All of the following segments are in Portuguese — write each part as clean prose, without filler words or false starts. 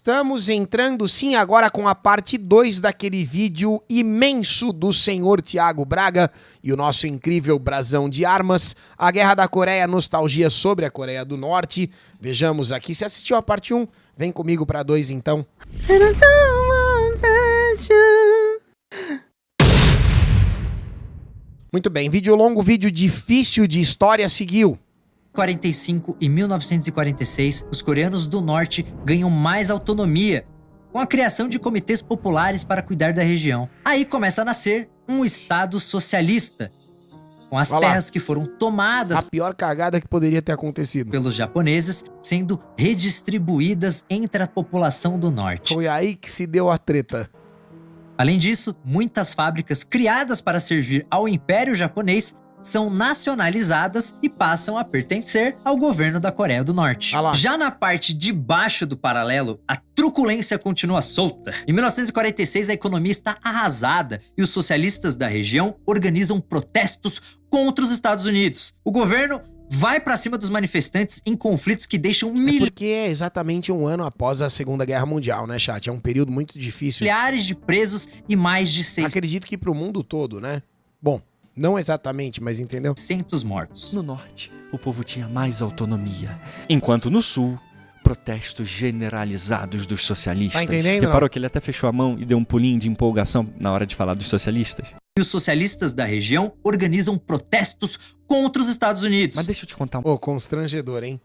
Estamos entrando sim agora com a parte 2 daquele vídeo imenso do senhor Thiago Braga e o nosso incrível brasão de armas, a Guerra da Coreia, nostalgia sobre a Coreia do Norte. Vejamos aqui, se assistiu a parte 1, vem comigo pra 2 então. Muito bem, vídeo longo, vídeo difícil de história seguiu. 1945 e 1946, os coreanos do norte ganham mais autonomia, com a criação de comitês populares para cuidar da região. Aí começa a nascer um estado socialista, com as terras que foram tomadas, a pior cagada que poderia ter acontecido, pelos japoneses, sendo redistribuídas entre a população do norte. Foi aí que se deu a treta. Além disso, muitas fábricas criadas para servir ao Império Japonês são nacionalizadas e passam a pertencer ao governo da Coreia do Norte. Já na parte de baixo do paralelo, a truculência continua solta. Em 1946, a economia está arrasada e os socialistas da região organizam protestos contra os Estados Unidos. O governo vai pra cima dos manifestantes em conflitos que deixam porque é exatamente um ano após a Segunda Guerra Mundial, né, chat? É um período muito difícil. Milhares de presos e mais de 600... Acredito que pro mundo todo, né? Bom, não exatamente, mas entendeu? 600 mortos. No norte, o povo tinha mais autonomia, enquanto no sul, protestos generalizados dos socialistas. Tá entendendo? Reparou que ele até fechou a mão e deu um pulinho de empolgação na hora de falar dos socialistas? E os socialistas da região organizam protestos contra os Estados Unidos. Mas deixa eu te contar Ô, constrangedor, hein?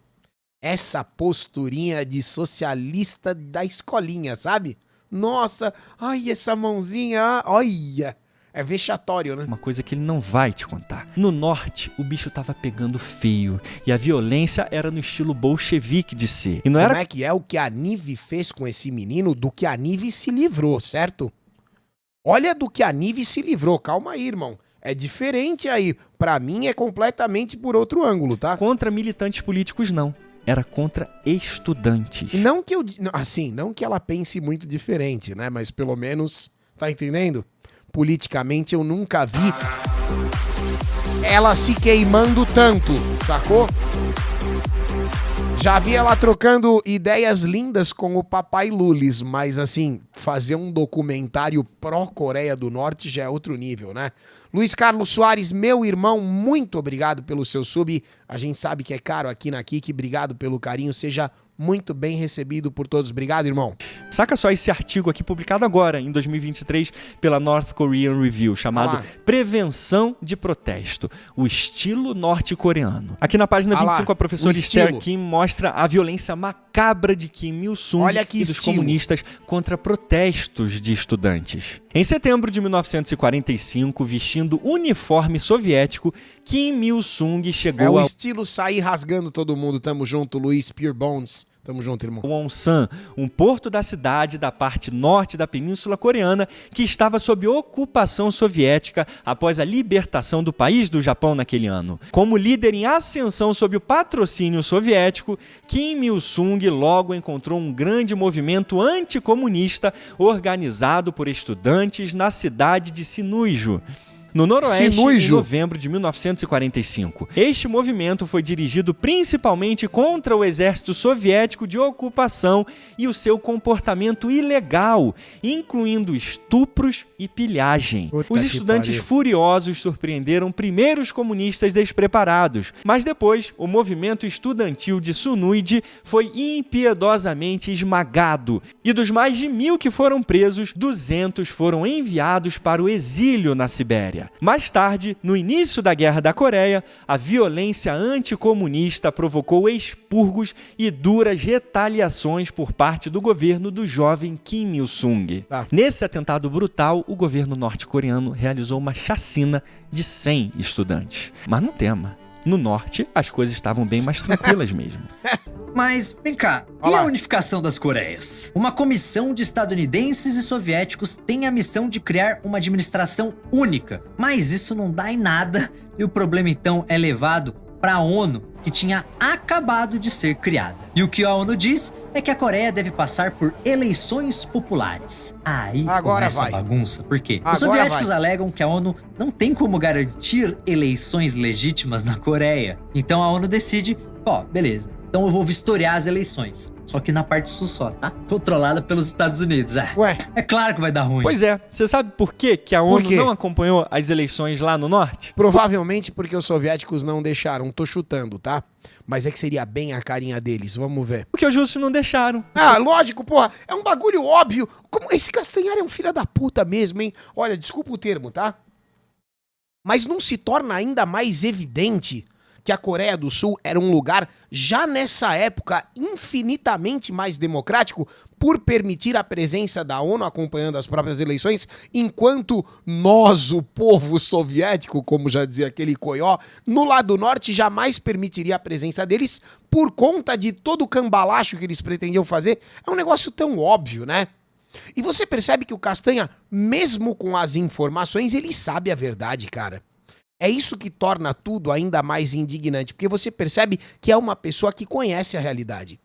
Essa posturinha de socialista da escolinha, sabe? Nossa, ai, essa mãozinha, olha... É vexatório, né? uma coisa que ele não vai te contar. No norte, o bicho tava pegando feio e a violência era no estilo bolchevique de ser. E não Como é que é o que a Nive fez com esse menino, do que a Nive se livrou, certo? Olha do que a Nive se livrou, calma aí, irmão. É diferente aí. Pra mim é completamente por outro ângulo, tá? Contra militantes políticos, não. Era contra estudantes. Não que eu... Assim, não que ela pense muito diferente, né? Mas pelo menos... Tá entendendo? Politicamente eu nunca vi ela se queimando tanto, sacou? Já vi ela trocando ideias lindas com o papai Lulis, mas assim, fazer um documentário pró-Coreia do Norte já é outro nível, né? Luiz Carlos Soares, meu irmão, muito obrigado pelo seu sub. A gente sabe que é caro aqui na Kik, obrigado pelo carinho, seja muito bem recebido por todos. Obrigado, irmão. Saca só esse artigo aqui publicado agora, em 2023, pela North Korean Review, chamado Prevenção de Protesto, o estilo norte-coreano. Aqui na página 25, a professora Esther Kim mostra a violência macabra de Kim Il-sung e dos comunistas contra protestos de estudantes. Em setembro de 1945, vestindo uniforme soviético, Kim Il-sung chegou ao... É o estilo sair rasgando todo mundo. Tamo junto, Luiz Pierre Bones. Tamo junto, irmão. Wonsan, um porto da cidade da parte norte da Península Coreana que estava sob ocupação soviética após a libertação do país do Japão naquele ano. Como líder em ascensão sob o patrocínio soviético, Kim Il-sung logo encontrou um grande movimento anticomunista organizado por estudantes na cidade de Sinuiju, no noroeste, em novembro de 1945. Este movimento foi dirigido principalmente contra o exército soviético de ocupação e o seu comportamento ilegal, incluindo estupros e pilhagem. Os estudantes furiosos surpreenderam primeiro os comunistas despreparados, mas depois o movimento estudantil de Sunuide foi impiedosamente esmagado, e dos mais de 1000 que foram presos, 200 foram enviados para o exílio na Sibéria. Mais tarde, no início da Guerra da Coreia, a violência anticomunista provocou expurgos e duras retaliações por parte do governo do jovem Kim Il-sung. Nesse atentado brutal, o governo norte-coreano realizou uma chacina de 100 estudantes. Mas não tema, no norte as coisas estavam bem mais tranquilas mesmo. Mas, vem cá, e a unificação das Coreias? Uma comissão de estadunidenses e soviéticos tem a missão de criar uma administração única, mas isso não dá em nada e o problema então é levado para a ONU, que tinha acabado de ser criada. E o que a ONU diz é que a Coreia deve passar por eleições populares. Aí começa a bagunça, por quê? Os soviéticos alegam que a ONU não tem como garantir eleições legítimas na Coreia. Então a ONU decide, beleza, Então eu vou vistoriar as eleições. Só que na parte sul só, tá? Controlada pelos Estados Unidos. Ué? É claro que vai dar ruim. Pois é. Você sabe por quê que a ONU não acompanhou as eleições lá no norte? Provavelmente porque os soviéticos não deixaram. Tô chutando, tá? Mas é que seria bem a carinha deles. Vamos ver. Porque os russos não deixaram. Ah, lógico, porra. É um bagulho óbvio. Como esse Castanhar é um filho da puta mesmo, hein? Olha, desculpa o termo, tá? Mas não se torna ainda mais evidente que a Coreia do Sul era um lugar, já nessa época, infinitamente mais democrático por permitir a presença da ONU acompanhando as próprias eleições, enquanto nós, o povo soviético, como já dizia aquele coió, no lado norte jamais permitiria a presença deles por conta de todo o cambalacho que eles pretendiam fazer. É um negócio tão óbvio, né? E você percebe que o Castanha, mesmo com as informações, ele sabe a verdade, cara. É isso que torna tudo ainda mais indignante, porque você percebe que é uma pessoa que conhece a realidade.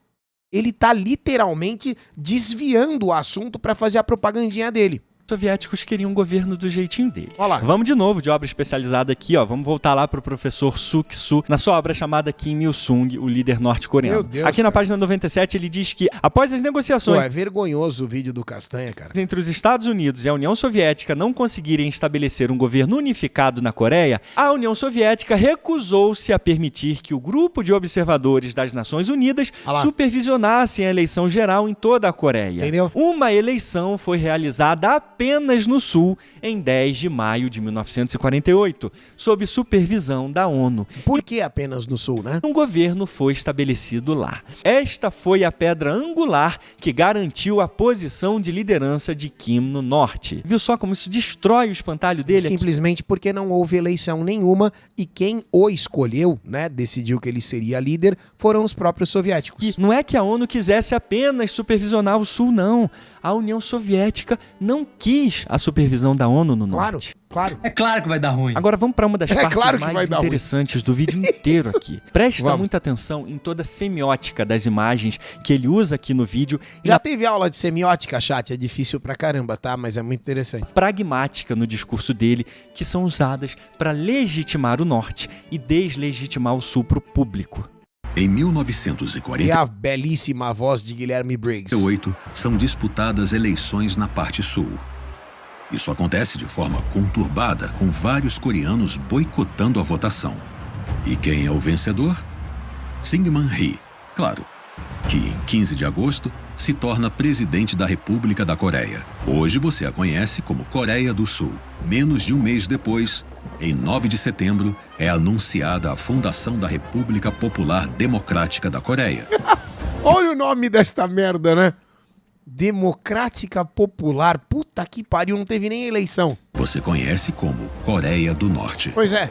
Ele tá literalmente desviando o assunto para fazer a propagandinha dele. Os soviéticos queriam um governo do jeitinho dele. Olha lá. Vamos de novo de obra especializada aqui, ó. Vamos voltar lá pro professor Suk-Su, na sua obra chamada Kim Il-sung, o líder norte-coreano. Meu Deus, aqui na página 97 ele diz que, após as negociações... Pô, é vergonhoso o vídeo do Castanha, cara. Entre os Estados Unidos e a União Soviética não conseguirem estabelecer um governo unificado na Coreia, a União Soviética recusou-se a permitir que o grupo de observadores das Nações Unidas supervisionassem a eleição geral em toda a Coreia. Entendeu? Uma eleição foi realizada apenas no Sul em 10 de maio de 1948, sob supervisão da ONU. Por que apenas no Sul, né? Um governo foi estabelecido lá. Esta foi a pedra angular que garantiu a posição de liderança de Kim no norte. Viu só como isso destrói o espantalho dele? Simplesmente porque não houve eleição nenhuma e quem o escolheu, né, decidiu que ele seria líder, foram os próprios soviéticos. E não é que a ONU quisesse apenas supervisionar o Sul, não. A União Soviética não quis a supervisão da ONU no norte. Claro. É claro que vai dar ruim. Agora vamos para uma das partes claro que mais vai dar interessantes do vídeo inteiro aqui. Presta muita atenção em toda a semiótica das imagens que ele usa aqui no vídeo. Já teve aula de semiótica, chat? É difícil pra caramba, tá? Mas é muito interessante. Pragmática no discurso dele, que são usadas para legitimar o norte e deslegitimar o sul pro público. Em 1948, E a belíssima voz de Guilherme Briggs. são disputadas eleições na parte sul. Isso acontece de forma conturbada, com vários coreanos boicotando a votação. E quem é o vencedor? Syngman Rhee, claro, que em 15 de agosto se torna presidente da República da Coreia. Hoje você a conhece como Coreia do Sul. Menos de um mês depois, em 9 de setembro, é anunciada a fundação da República Popular Democrática da Coreia. Olha o nome desta merda, né? Democrática Popular. Puta que pariu, não teve nem eleição. Você conhece como Coreia do Norte. Pois é.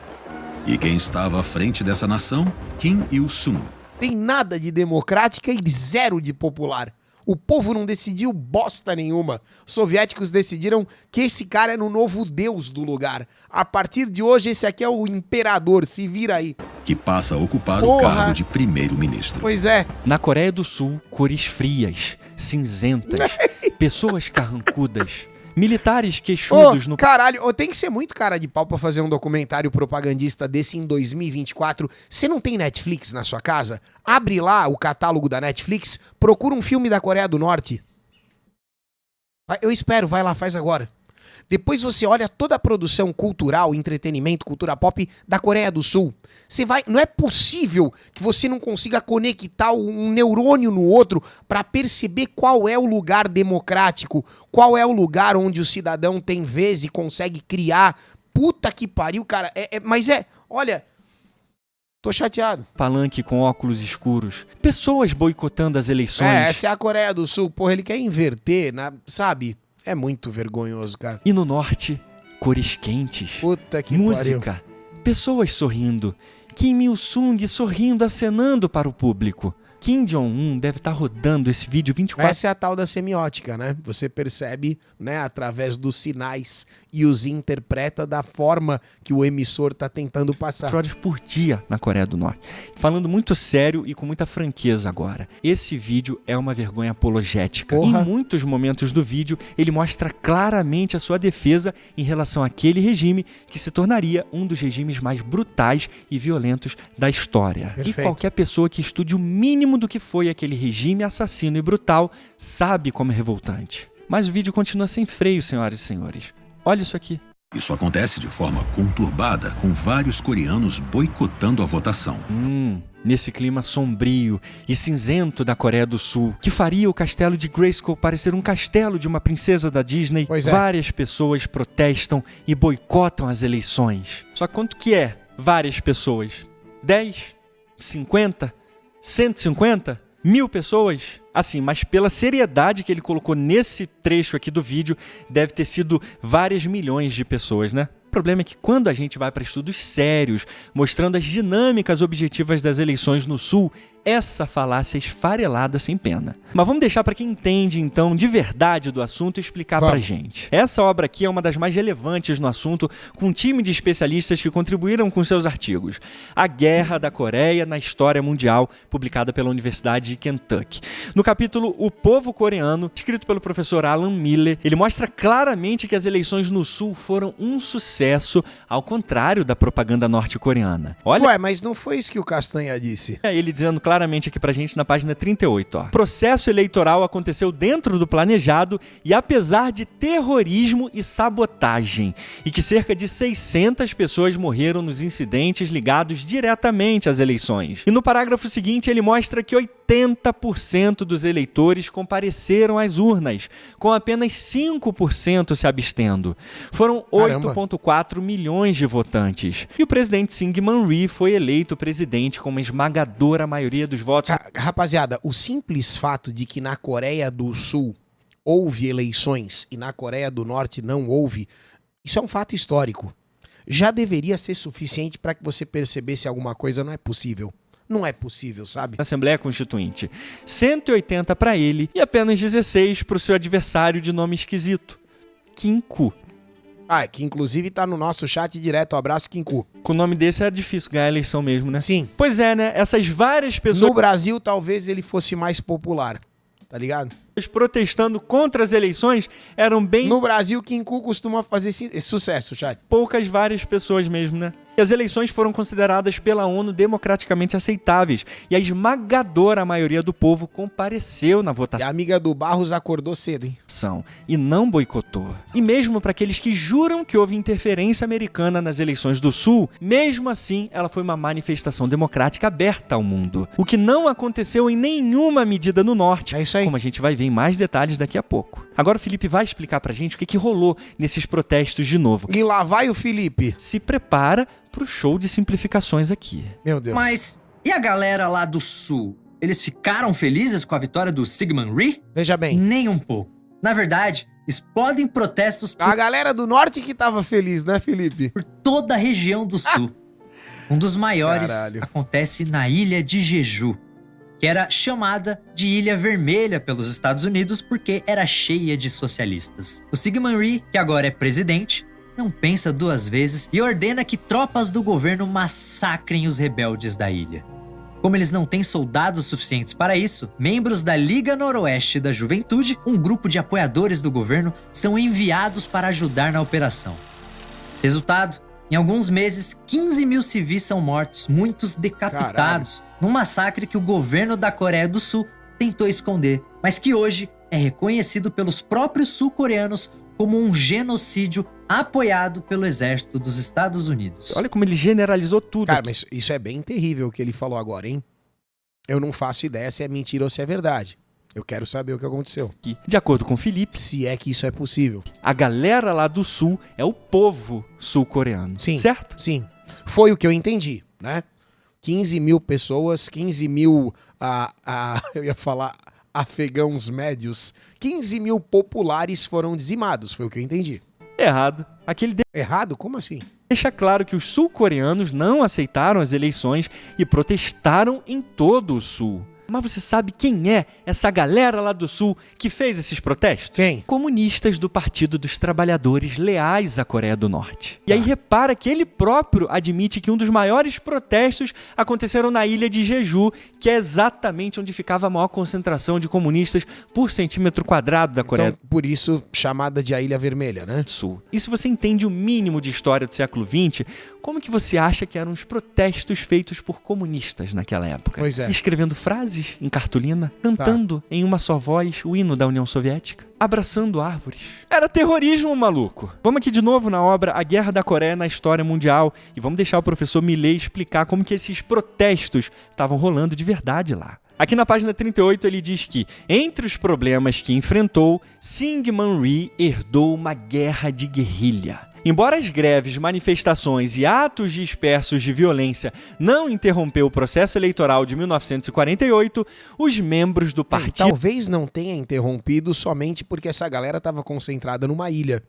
E quem estava à frente dessa nação? Kim Il-sung. Tem nada de democrática e zero de popular. O povo não decidiu bosta nenhuma. Os soviéticos decidiram que esse cara era o novo deus do lugar. A partir de hoje, esse aqui é o imperador, se vira aí. Que passa a ocupar o cargo de primeiro-ministro. Pois é. Na Coreia do Sul, cores frias, cinzentas, pessoas carrancudas, militares queixudos no... Caralho, tem que ser muito cara de pau pra fazer um documentário propagandista desse em 2024. Você não tem Netflix na sua casa? Abre lá o catálogo da Netflix, procura um filme da Coreia do Norte. Eu espero, vai lá, faz agora. Depois você olha toda a produção cultural, entretenimento, cultura pop da Coreia do Sul. Você vai, não é possível que você não consiga conectar um neurônio no outro para perceber qual é o lugar democrático, qual é o lugar onde o cidadão tem vez e consegue criar. Puta que pariu, cara. Olha, tô chateado. Palanque com óculos escuros, pessoas boicotando as eleições. Essa é a Coreia do Sul. Porra, ele quer inverter, sabe? É muito vergonhoso, cara. E no norte, cores quentes. Puta que música, pessoas sorrindo. Kim Il-sung sorrindo, acenando para o público. Kim Jong-un deve estar rodando esse vídeo 24 Essa é a tal da semiótica, né? Você percebe, né, através dos sinais e os interpreta da forma que o emissor está tentando passar. horas por dia na Coreia do Norte. Falando muito sério e com muita franqueza agora, esse vídeo é uma vergonha apologética. Porra. Em muitos momentos do vídeo, ele mostra claramente a sua defesa em relação àquele regime que se tornaria um dos regimes mais brutais e violentos da história. Perfeito. E qualquer pessoa que estude o mínimo do que foi aquele regime assassino e brutal sabe como é revoltante. Mas o vídeo continua sem freio, senhoras e senhores. Olha isso aqui. Isso acontece de forma conturbada, com vários coreanos boicotando a votação. Nesse clima sombrio e cinzento da Coreia do Sul, que faria o castelo de Grayskull parecer um castelo de uma princesa da Disney, Pois é. várias pessoas protestam e boicotam as eleições. Só quanto que é várias pessoas? 10? 50? 150? 1000 pessoas? Assim, mas pela seriedade que ele colocou nesse trecho aqui do vídeo, deve ter sido várias milhões de pessoas, né? O problema é que quando a gente vai para estudos sérios, mostrando as dinâmicas objetivas das eleições no Sul, essa falácia é esfarelada sem pena. Mas vamos deixar para quem entende, então, de verdade do assunto explicar pra gente. Essa obra aqui é uma das mais relevantes no assunto, com um time de especialistas que contribuíram com seus artigos. A Guerra da Coreia na História Mundial, publicada pela Universidade de Kentucky. No capítulo O Povo Coreano, escrito pelo professor Alan Miller, ele mostra claramente que as eleições no Sul foram um sucesso, ao contrário da propaganda norte-coreana. Olha, Ué, mas não foi isso que o Castanha disse. ele dizendo claramente aqui pra gente na página 38, ó. O processo eleitoral aconteceu dentro do planejado e apesar de terrorismo e sabotagem, e que cerca de 600 pessoas morreram nos incidentes ligados diretamente às eleições. E no parágrafo seguinte ele mostra que 80% dos eleitores compareceram às urnas, com apenas 5% se abstendo. Foram 8,4 milhões de votantes. E o presidente Syngman Rhee foi eleito presidente com uma esmagadora maioria dos votos. Rapaziada, o simples fato de que na Coreia do Sul houve eleições e na Coreia do Norte não houve, isso é um fato histórico. Já deveria ser suficiente para que você percebesse alguma coisa não é possível. Não é possível, sabe? Na Assembleia Constituinte. 180 para ele e apenas 16 para o seu adversário de nome esquisito, Kim Koo. Ah, que inclusive tá no nosso chat direto. Abraço, Kim Koo. Com o nome desse era difícil ganhar a eleição mesmo, né? Sim. Pois é, né? Essas várias pessoas No Brasil, talvez ele fosse mais popular. Tá ligado? protestando contra as eleições eram bem No Brasil, Kim Koo costuma fazer sucesso, chat. poucas, várias pessoas mesmo, né? E as eleições foram consideradas pela ONU democraticamente aceitáveis e a esmagadora maioria do povo compareceu na E votação a amiga do Barros acordou cedo, hein? e não boicotou. E mesmo para aqueles que juram que houve interferência americana nas eleições do Sul, mesmo assim ela foi uma manifestação democrática aberta ao mundo. O que não aconteceu em nenhuma medida no Norte, É isso aí. como a gente vai ver em mais detalhes daqui a pouco. Agora o Felipe vai explicar pra gente o que rolou nesses protestos de novo. E lá vai o Felipe. Se prepara pro show de simplificações aqui. Meu Deus. Mas e a galera lá do Sul? Eles ficaram felizes com a vitória do Syngman Rhee? Veja bem. Nem um pouco. Na verdade, explodem protestos por A galera do Norte que tava feliz, né, Felipe? toda a região do Sul. Um dos maiores Caralho. acontece na ilha de Jeju, que era chamada de Ilha Vermelha pelos Estados Unidos porque era cheia de socialistas. O Syngman Rhee, que agora é presidente, não pensa duas vezes e ordena que tropas do governo massacrem os rebeldes da ilha. Como eles não têm soldados suficientes para isso, membros da Liga Noroeste da Juventude, um grupo de apoiadores do governo, são enviados para ajudar na operação. Resultado, em alguns meses, 15 mil civis são mortos, muitos decapitados, num massacre que o governo da Coreia do Sul tentou esconder, mas que hoje é reconhecido pelos próprios sul-coreanos como um genocídio apoiado pelo exército dos Estados Unidos. Olha como ele generalizou tudo. Cara, aqui. mas isso é bem terrível o que ele falou agora, hein? Eu não faço ideia se é mentira ou se é verdade. Eu quero saber o que aconteceu. De acordo com o Felipe, Se é que isso é possível. a galera lá do Sul é o povo sul-coreano. Sim. Certo? Sim. Foi o que eu entendi, né? 15 mil pessoas, 15 mil, eu ia falar afegãos médios, 15 mil populares foram dizimados, foi o que eu entendi. Errado. Aqui ele Errado? Como assim? deixa claro que os sul-coreanos não aceitaram as eleições e protestaram em todo o Sul. Mas você sabe quem é essa galera lá do Sul que fez esses protestos? Quem? Comunistas do Partido dos Trabalhadores leais à Coreia do Norte. E aí repara que ele próprio admite que um dos maiores protestos aconteceram na ilha de Jeju, que é exatamente onde ficava a maior concentração de comunistas por centímetro quadrado da Coreia Então, por isso, chamada de a Ilha Vermelha, né? do Sul. E se você entende o mínimo de história do século XX, como que você acha que eram os protestos feitos por comunistas naquela época? Pois é. Escrevendo frases em cartolina, cantando em uma só voz o hino da União Soviética, abraçando árvores. Era terrorismo, maluco. Vamos aqui de novo na obra A Guerra da Coreia na História Mundial e vamos deixar o professor Milei explicar como que esses protestos estavam rolando de verdade lá. Aqui na página 38 ele diz que, entre os problemas que enfrentou, Syngman Rhee herdou uma guerra de guerrilha. Embora as greves, manifestações e atos dispersos de violência não interrompeu o processo eleitoral de 1948, os membros do partido... Talvez não tenha interrompido somente porque essa galera estava concentrada numa ilha.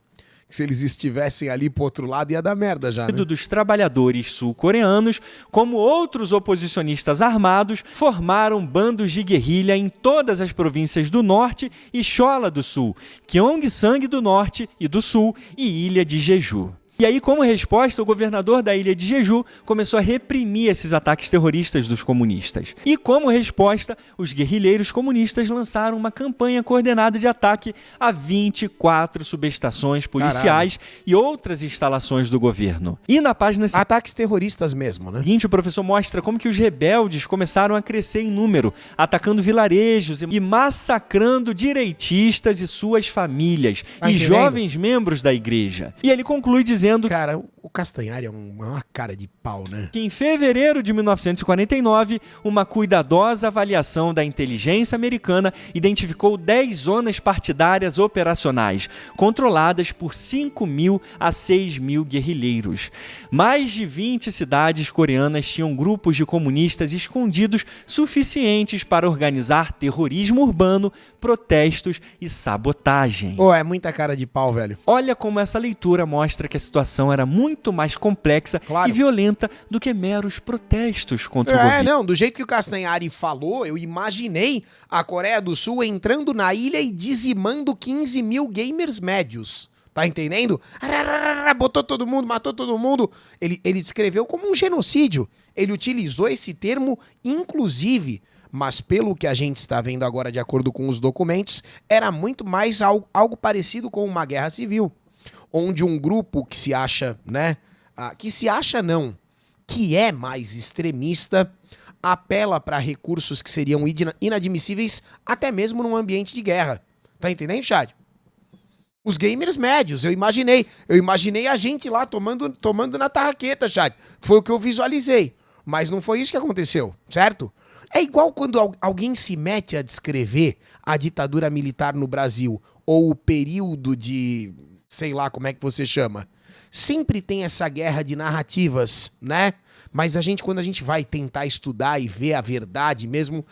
Se eles estivessem ali pro outro lado, ia dar merda já, né? dos trabalhadores sul-coreanos, como outros oposicionistas armados, formaram bandos de guerrilha em todas as províncias do Norte e Cholla do Sul, Gyeongsang do Norte e do Sul e Ilha de Jeju. E aí, como resposta, o governador da ilha de Jeju começou a reprimir esses ataques terroristas dos comunistas. E como resposta, os guerrilheiros comunistas lançaram uma campanha coordenada de ataque a 24 subestações policiais e outras instalações do governo. E na página... Ataques terroristas mesmo, né? seguinte, o professor mostra como que os rebeldes começaram a crescer em número, atacando vilarejos e massacrando direitistas e suas famílias e jovens membros da igreja. E ele conclui dizendo... Cara, o Castanhari é uma cara de pau, né? Que em fevereiro de 1949, uma cuidadosa avaliação da inteligência americana identificou 10 zonas partidárias operacionais, controladas por 5.000 a 6.000 guerrilheiros. Mais de 20 cidades coreanas tinham grupos de comunistas escondidos suficientes para organizar terrorismo urbano, protestos e sabotagem. É muita cara de pau, velho. Olha como essa leitura mostra que a situação era muito mais complexa e violenta do que meros protestos contra o governo. Não, do jeito que o Castanhari falou, eu imaginei a Coreia do Sul entrando na ilha e dizimando 15.000 gamers médios. Tá entendendo? Botou todo mundo, matou todo mundo. Ele descreveu como um genocídio. Ele utilizou esse termo, inclusive, mas pelo que a gente está vendo agora, de acordo com os documentos, era muito mais algo parecido com uma guerra civil. Onde um grupo que se acha, né? Que é mais extremista, apela para recursos que seriam inadmissíveis até mesmo num ambiente de guerra. Tá entendendo, Chad? Os gamers médios, eu imaginei a gente lá tomando na tarraqueta, Chad. Foi o que eu visualizei. Mas não foi isso que aconteceu, certo? É igual quando alguém se mete a descrever a ditadura militar no Brasil ou o período de... sei lá como é que você chama. Sempre tem essa guerra de narrativas, né? Mas quando a gente vai tentar estudar e ver a verdade mesmo,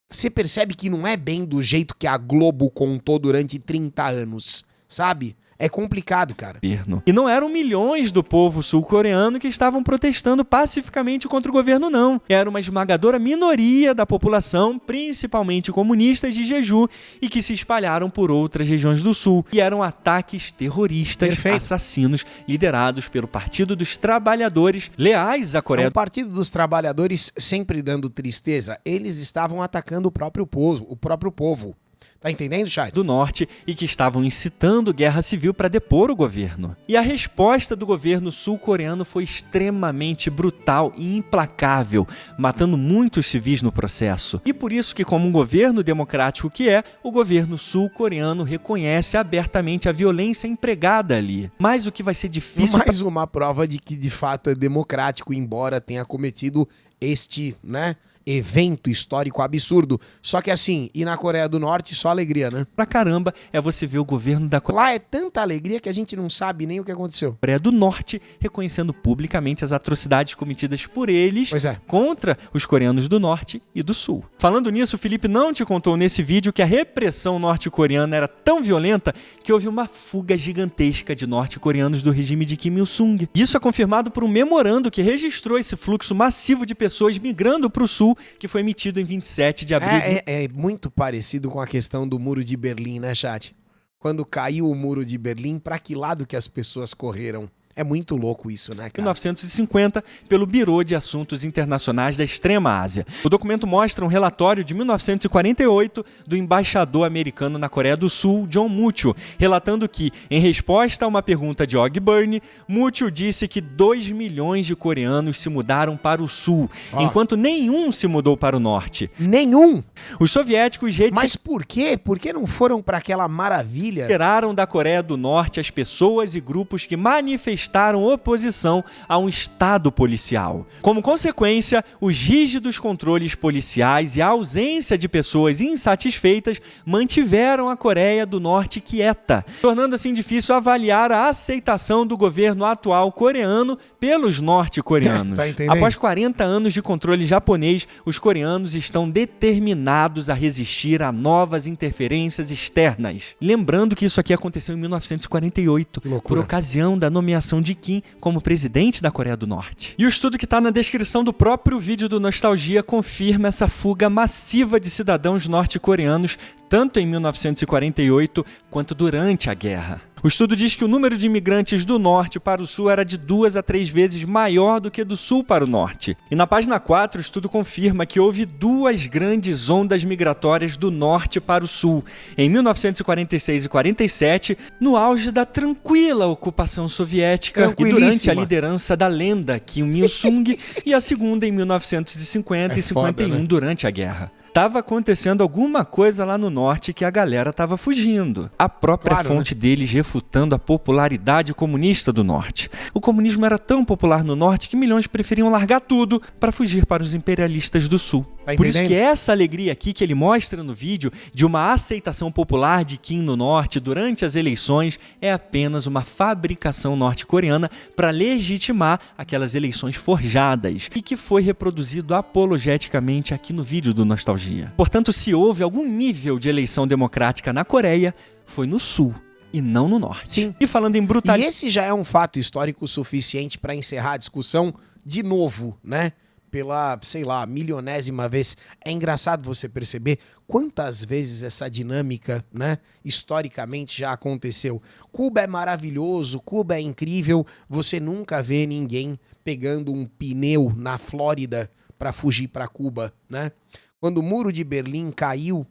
você percebe que não é bem do jeito que a Globo contou durante 30 anos, sabe? É complicado, cara. E não eram milhões do povo sul-coreano que estavam protestando pacificamente contra o governo, não. Era uma esmagadora minoria da população, principalmente comunistas de Jeju, e que se espalharam por outras regiões do sul. E eram ataques terroristas, assassinos, liderados pelo Partido dos Trabalhadores, leais à Coreia. O Partido dos Trabalhadores sempre dando tristeza. Eles estavam atacando o próprio povo. Tá entendendo, Chay? Do norte e que estavam incitando guerra civil para depor o governo. E a resposta do governo sul-coreano foi extremamente brutal e implacável, matando muitos civis no processo. E por isso que, como um governo democrático que é, o governo sul-coreano reconhece abertamente a violência empregada ali. Mas o que vai ser difícil... Mais uma prova de que de fato é democrático, embora tenha cometido este, né, evento histórico absurdo. Só que assim, e na Coreia do Norte só alegria, né? Pra caramba é você ver o governo da Coreia. Lá é tanta alegria que a gente não sabe nem o que aconteceu. Coreia do Norte reconhecendo publicamente as atrocidades cometidas por eles contra os coreanos do Norte e do Sul. Falando nisso, o Felipe não te contou nesse vídeo que a repressão norte-coreana era tão violenta que houve uma fuga gigantesca de norte-coreanos do regime de Kim Il-sung. Isso é confirmado por um memorando que registrou esse fluxo massivo de pessoas migrando para o Sul que foi emitido em 27 de abril. É muito parecido com a questão do Muro de Berlim, né, chat? Quando caiu o Muro de Berlim, pra que lado que as pessoas correram? É muito louco isso, né, cara? 1950, pelo Bureau de Assuntos Internacionais da Extrema Ásia. O documento mostra um relatório de 1948 do embaixador americano na Coreia do Sul, John Mucho, relatando que, em resposta a uma pergunta de Og Burn, Mucho disse que 2 milhões de coreanos se mudaram para o sul, enquanto nenhum se mudou para o norte. Nenhum? Os soviéticos Mas por quê? Por que não foram para aquela maravilha? Retiraram da Coreia do Norte as pessoas e grupos que manifestaram oposição a um Estado policial. Como consequência, os rígidos controles policiais e a ausência de pessoas insatisfeitas mantiveram a Coreia do Norte quieta, tornando assim difícil avaliar a aceitação do governo atual coreano pelos norte-coreanos. Tá entendendo? Após 40 anos de controle japonês, os coreanos estão determinados a resistir a novas interferências externas. Lembrando que isso aqui aconteceu em 1948, por ocasião da nomeação de Kim como presidente da Coreia do Norte. E o estudo que está na descrição do próprio vídeo do Nostalgia confirma essa fuga massiva de cidadãos norte-coreanos, tanto em 1948 quanto durante a guerra. O estudo diz que o número de imigrantes do norte para o sul era de 2 a 3 vezes maior do que do sul para o norte. E na página 4, o estudo confirma que houve 2 grandes ondas migratórias do norte para o sul, em 1946 e 47, no auge da tranquila ocupação soviética e durante a liderança da lenda Kim Il-sung, e a segunda em 1950 e 51, né? Durante a guerra. Tava acontecendo alguma coisa lá no norte que a galera tava fugindo. A própria fonte deles refutando a popularidade comunista do norte. O comunismo era tão popular no norte que milhões preferiam largar tudo para fugir para os imperialistas do sul. Por isso que essa alegria aqui que ele mostra no vídeo de uma aceitação popular de Kim no norte durante as eleições é apenas uma fabricação norte-coreana para legitimar aquelas eleições forjadas e que foi reproduzido apologeticamente aqui no vídeo do Nostalgia. Portanto, se houve algum nível de eleição democrática na Coreia, foi no sul e não no norte. Sim. E falando em brutalidade... E esse já é um fato histórico suficiente para encerrar a discussão de novo, né? Pela, sei lá, milionésima vez. É engraçado você perceber quantas vezes essa dinâmica, né, historicamente já aconteceu. Cuba é maravilhoso, Cuba é incrível, você nunca vê ninguém pegando um pneu na Flórida para fugir para Cuba, né? Quando o Muro de Berlim caiu,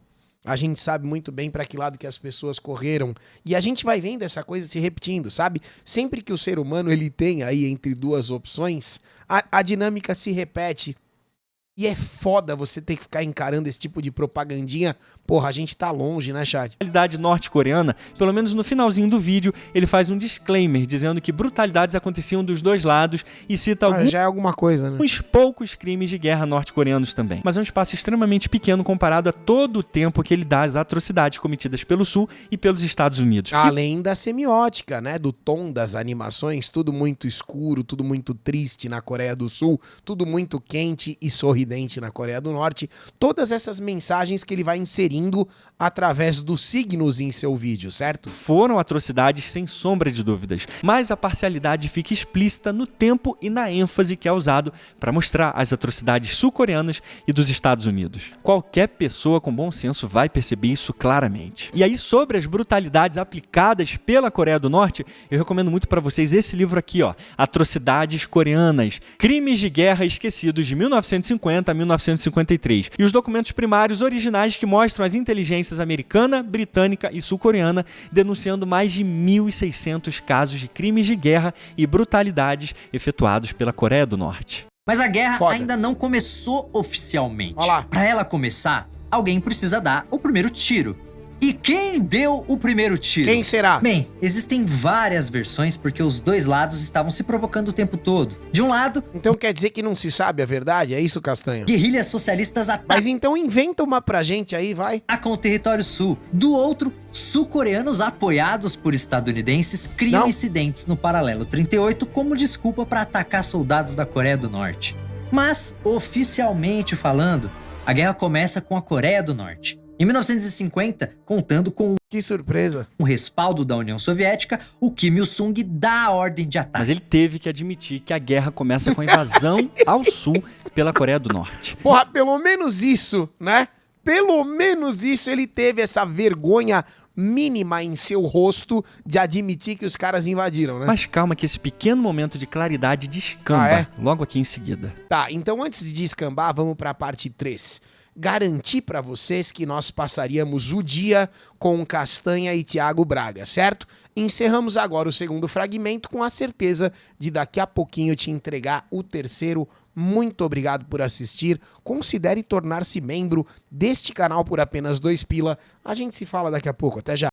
a gente sabe muito bem para que lado que as pessoas correram. E a gente vai vendo essa coisa se repetindo, sabe? Sempre que o ser humano ele tem aí entre 2 opções, a dinâmica se repete. E é foda você ter que ficar encarando esse tipo de propagandinha. Porra, a gente tá longe, né, chat? Brutalidade norte-coreana, pelo menos no finalzinho do vídeo, ele faz um disclaimer dizendo que brutalidades aconteciam dos 2 lados e cita já é alguma coisa, né? Uns poucos crimes de guerra norte-coreanos também. Mas é um espaço extremamente pequeno comparado a todo o tempo que ele dá às atrocidades cometidas pelo Sul e pelos Estados Unidos. Além da semiótica, né? Do tom das animações, tudo muito escuro, tudo muito triste na Coreia do Sul, tudo muito quente e sorridente na Coreia do Norte. Todas essas mensagens que ele vai inserindo através dos signos em seu vídeo, certo? Foram atrocidades sem sombra de dúvidas, mas a parcialidade fica explícita no tempo e na ênfase que é usado para mostrar as atrocidades sul-coreanas e dos Estados Unidos. Qualquer pessoa com bom senso vai perceber isso claramente. E aí, sobre as brutalidades aplicadas pela Coreia do Norte, eu recomendo muito para vocês esse livro aqui, ó, Atrocidades Coreanas, Crimes de Guerra Esquecidos de 1950 a 1953, e os documentos primários originais que mostram as inteligências americana, britânica e sul-coreana denunciando mais de 1.600 casos de crimes de guerra e brutalidades efetuados pela Coreia do Norte. Mas a guerra ainda não começou oficialmente. Para ela começar, alguém precisa dar o primeiro tiro. E quem deu o primeiro tiro? Quem será? Bem, existem várias versões porque os 2 lados estavam se provocando o tempo todo. De um lado... Então quer dizer que não se sabe a verdade? É isso, Castanho? Guerrilhas socialistas atacam... Mas então inventa uma pra gente aí, vai. Com o território sul. Do outro, sul-coreanos apoiados por estadunidenses criam incidentes no paralelo 38 como desculpa para atacar soldados da Coreia do Norte. Mas, oficialmente falando, a guerra começa com a Coreia do Norte. Em 1950, contando com Que surpresa. o respaldo da União Soviética, o Kim Il-sung dá a ordem de ataque. Mas ele teve que admitir que a guerra começa com a invasão ao sul pela Coreia do Norte. Porra, pelo menos isso, né? Pelo menos isso ele teve essa vergonha mínima em seu rosto de admitir que os caras invadiram, né? Mas calma que esse pequeno momento de claridade descamba logo aqui em seguida. Tá, então antes de descambar, vamos pra parte 3. Garanti pra vocês que nós passaríamos o dia com Castanha e Thiago Braga, certo? Encerramos agora o segundo fragmento com a certeza de daqui a pouquinho te entregar o terceiro. Muito obrigado por assistir. Considere tornar-se membro deste canal por apenas 2 pila. A gente se fala daqui a pouco. Até já.